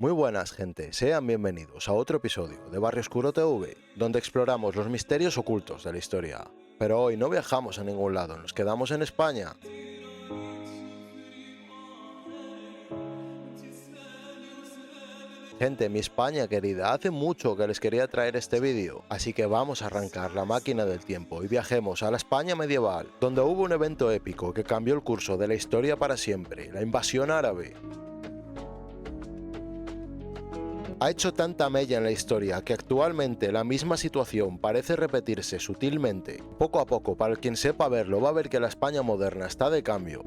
Muy buenas, gente, sean bienvenidos a otro episodio de Barrio Oscuro TV, donde exploramos los misterios ocultos de la historia. Pero hoy no viajamos a ningún lado, nos quedamos en España. Gente, mi España querida, hace mucho que les quería traer este vídeo, así que vamos a arrancar la máquina del tiempo y viajemos a la España medieval, donde hubo un evento épico que cambió el curso de la historia para siempre, la invasión árabe. Ha hecho tanta mella en la historia que actualmente la misma situación parece repetirse sutilmente. Poco a poco, para quien sepa verlo, va a ver que la España moderna está de cambio.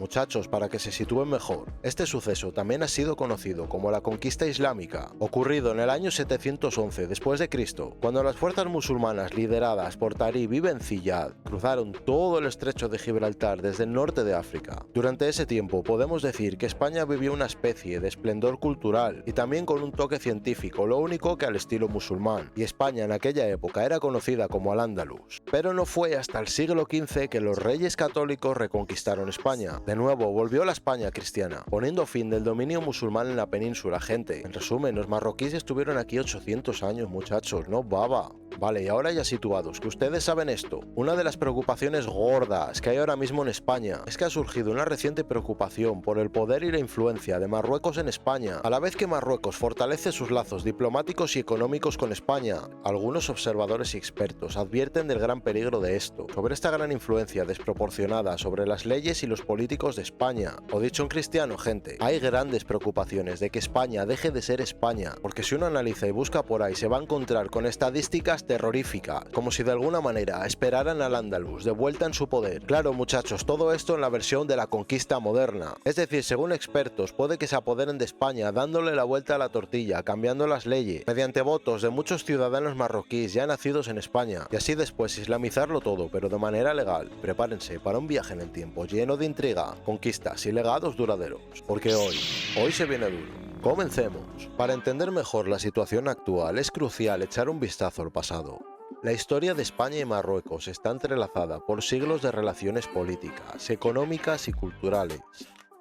Muchachos, para que se sitúen mejor, este suceso también ha sido conocido como la conquista islámica, ocurrido en el año 711 después de Cristo, cuando las fuerzas musulmanas lideradas por Tarib y Ben Ziyad cruzaron todo el estrecho de Gibraltar desde el norte de África. Durante ese tiempo podemos decir que España vivió una especie de esplendor cultural y también con un toque científico, lo único que al estilo musulmán, y España en aquella época era conocida como Al-Ándalus. Pero no fue hasta el siglo XV que los reyes católicos reconquistaron España. De nuevo, volvió la España cristiana, poniendo fin del dominio musulmán en la península, gente. En resumen, los marroquíes estuvieron aquí 800 años, muchachos, no baba. Vale, y ahora ya situados, que ustedes saben esto, una de las preocupaciones gordas que hay ahora mismo en España es que ha surgido una reciente preocupación por el poder y la influencia de Marruecos en España, a la vez que Marruecos fortalece sus lazos diplomáticos y económicos con España. Algunos observadores y expertos advierten del gran peligro de esto, sobre esta gran influencia desproporcionada sobre las leyes y los políticos de España. O dicho en cristiano, gente, hay grandes preocupaciones de que España deje de ser España, porque si uno analiza y busca por ahí se va a encontrar con estadísticas terroríficas, como si de alguna manera esperaran al Andaluz de vuelta en su poder. Claro, muchachos, todo esto en la versión de la conquista moderna. Es decir, según expertos, puede que se apoderen de España dándole la vuelta a la tortilla, cambiando las leyes, mediante votos de muchos ciudadanos marroquíes ya nacidos en España, y así después islamizarlo todo, pero de manera legal. Prepárense para un viaje en el tiempo lleno de intriga, conquistas y legados duraderos, porque hoy se viene duro. Comencemos. Para entender mejor la situación actual es crucial echar un vistazo al pasado. La historia de España y Marruecos está entrelazada por siglos de relaciones políticas, económicas y culturales.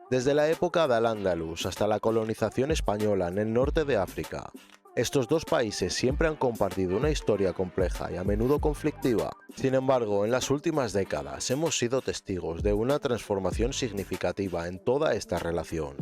Desde la época de Al-Ándalus hasta la colonización española en el norte de África, estos dos países siempre han compartido una historia compleja y a menudo conflictiva. Sin embargo, en las últimas décadas hemos sido testigos de una transformación significativa en toda esta relación.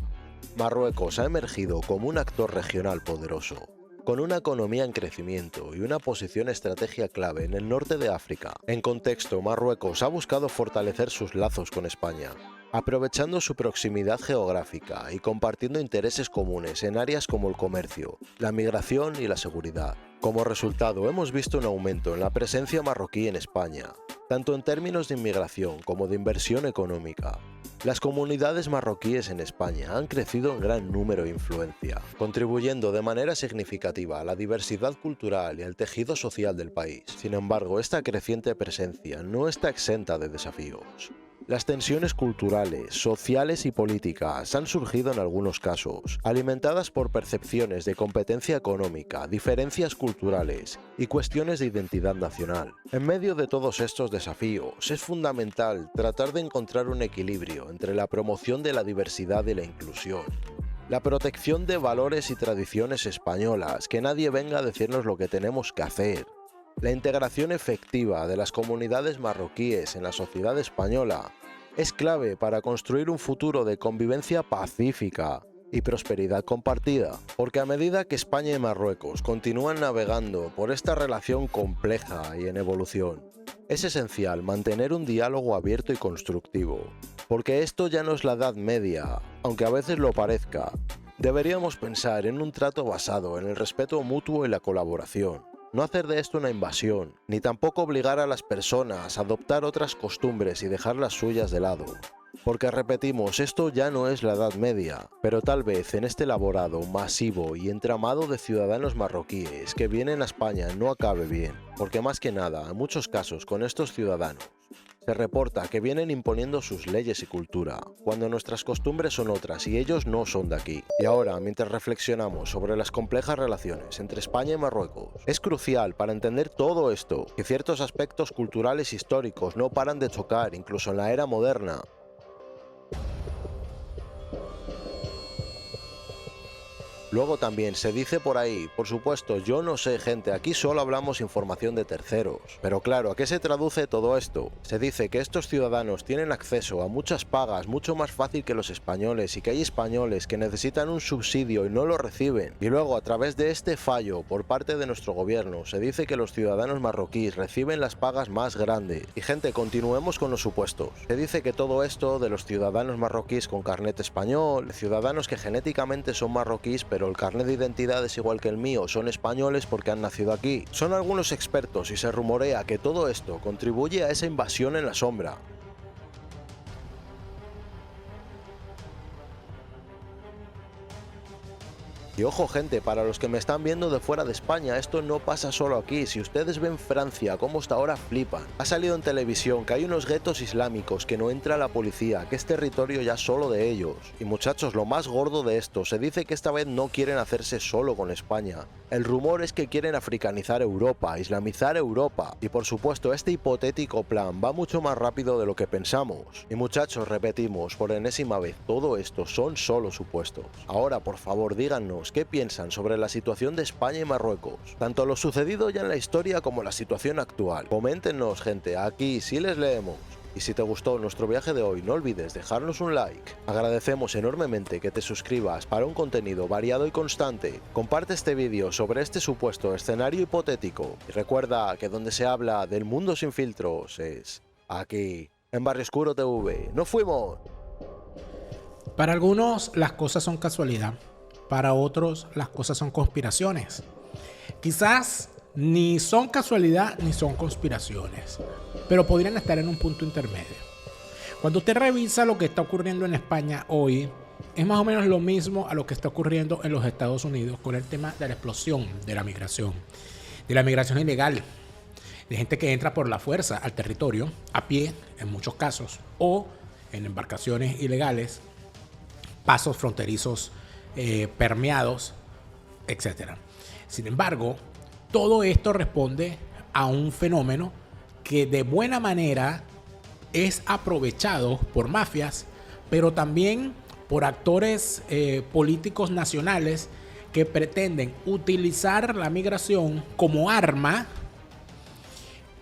Marruecos ha emergido como un actor regional poderoso, con una economía en crecimiento y una posición estratégica clave en el norte de África. En contexto, Marruecos ha buscado fortalecer sus lazos con España, aprovechando su proximidad geográfica y compartiendo intereses comunes en áreas como el comercio, la migración y la seguridad. Como resultado, hemos visto un aumento en la presencia marroquí en España, tanto en términos de inmigración como de inversión económica. Las comunidades marroquíes en España han crecido en gran número e influencia, contribuyendo de manera significativa a la diversidad cultural y al tejido social del país. Sin embargo, esta creciente presencia no está exenta de desafíos. Las tensiones culturales, sociales y políticas han surgido en algunos casos, alimentadas por percepciones de competencia económica, diferencias culturales y cuestiones de identidad nacional. En medio de todos estos desafíos, es fundamental tratar de encontrar un equilibrio entre la promoción de la diversidad y la inclusión, la protección de valores y tradiciones españolas, que nadie venga a decirnos lo que tenemos que hacer, la integración efectiva de las comunidades marroquíes en la sociedad española es clave para construir un futuro de convivencia pacífica y prosperidad compartida, porque a medida que España y Marruecos continúan navegando por esta relación compleja y en evolución, es esencial mantener un diálogo abierto y constructivo, porque esto ya no es la Edad Media, aunque a veces lo parezca. Deberíamos pensar en un trato basado en el respeto mutuo y la colaboración. No hacer de esto una invasión, ni tampoco obligar a las personas a adoptar otras costumbres y dejar las suyas de lado. Porque repetimos, esto ya no es la Edad Media, pero tal vez en este elaborado, masivo y entramado de ciudadanos marroquíes que vienen a España no acabe bien, porque más que nada, en muchos casos con estos ciudadanos, se reporta que vienen imponiendo sus leyes y cultura, cuando nuestras costumbres son otras y ellos no son de aquí. Y ahora, mientras reflexionamos sobre las complejas relaciones entre España y Marruecos, es crucial para entender todo esto, que ciertos aspectos culturales e históricos no paran de chocar incluso en la era moderna. Luego también se dice por ahí, por supuesto, yo no sé gente, aquí solo hablamos información de terceros. Pero claro, ¿a qué se traduce todo esto? Se dice que estos ciudadanos tienen acceso a muchas pagas mucho más fácil que los españoles y que hay españoles que necesitan un subsidio y no lo reciben. Y luego, a través de este fallo por parte de nuestro gobierno, se dice que los ciudadanos marroquíes reciben las pagas más grandes. Y gente, continuemos con los supuestos. Se dice que todo esto de los ciudadanos marroquíes con carnet español, ciudadanos que genéticamente son marroquíes pero el carnet de identidad es igual que el mío, son españoles porque han nacido aquí. Son algunos expertos y se rumorea que todo esto contribuye a esa invasión en la sombra. Y ojo gente, para los que me están viendo de fuera de España, esto no pasa solo aquí. Si ustedes ven Francia, cómo hasta ahora flipan. Ha salido en televisión que hay unos guetos islámicos que no entra la policía, que es territorio ya solo de ellos. Y muchachos, lo más gordo de esto, se dice que esta vez no quieren hacerse solo con España. El rumor es que quieren africanizar Europa, islamizar Europa. Y por supuesto, este hipotético plan va mucho más rápido de lo que pensamos. Y muchachos, repetimos, por enésima vez, todo esto son solo supuestos. Ahora, por favor, díganos qué piensan sobre la situación de España y Marruecos, tanto lo sucedido ya en la historia como la situación actual. Coméntenos gente, aquí sí les leemos. Y si te gustó nuestro viaje de hoy, no olvides dejarnos un like. Agradecemos enormemente que te suscribas para un contenido variado y constante. Comparte este vídeo sobre este supuesto escenario hipotético. Y recuerda que donde se habla del mundo sin filtros es aquí, en Barrio Oscuro TV. ¡Nos fuimos! Para algunos las cosas son casualidad. Para otros las cosas son conspiraciones. Quizás ni son casualidad ni son conspiraciones, pero podrían estar en un punto intermedio. Cuando usted revisa lo que está ocurriendo en España hoy, es más o menos lo mismo a lo que está ocurriendo en los Estados Unidos con el tema de la explosión de la migración ilegal, de gente que entra por la fuerza al territorio, a pie en muchos casos, o en embarcaciones ilegales, pasos fronterizos permeados, etc. Sin embargo, todo esto responde a un fenómeno que de buena manera es aprovechado por mafias, pero también por actores políticos nacionales que pretenden utilizar la migración como arma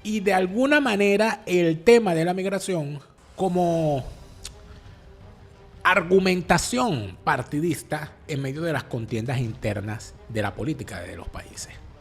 y de alguna manera el tema de la migración como argumentación partidista en medio de las contiendas internas de la política de los países.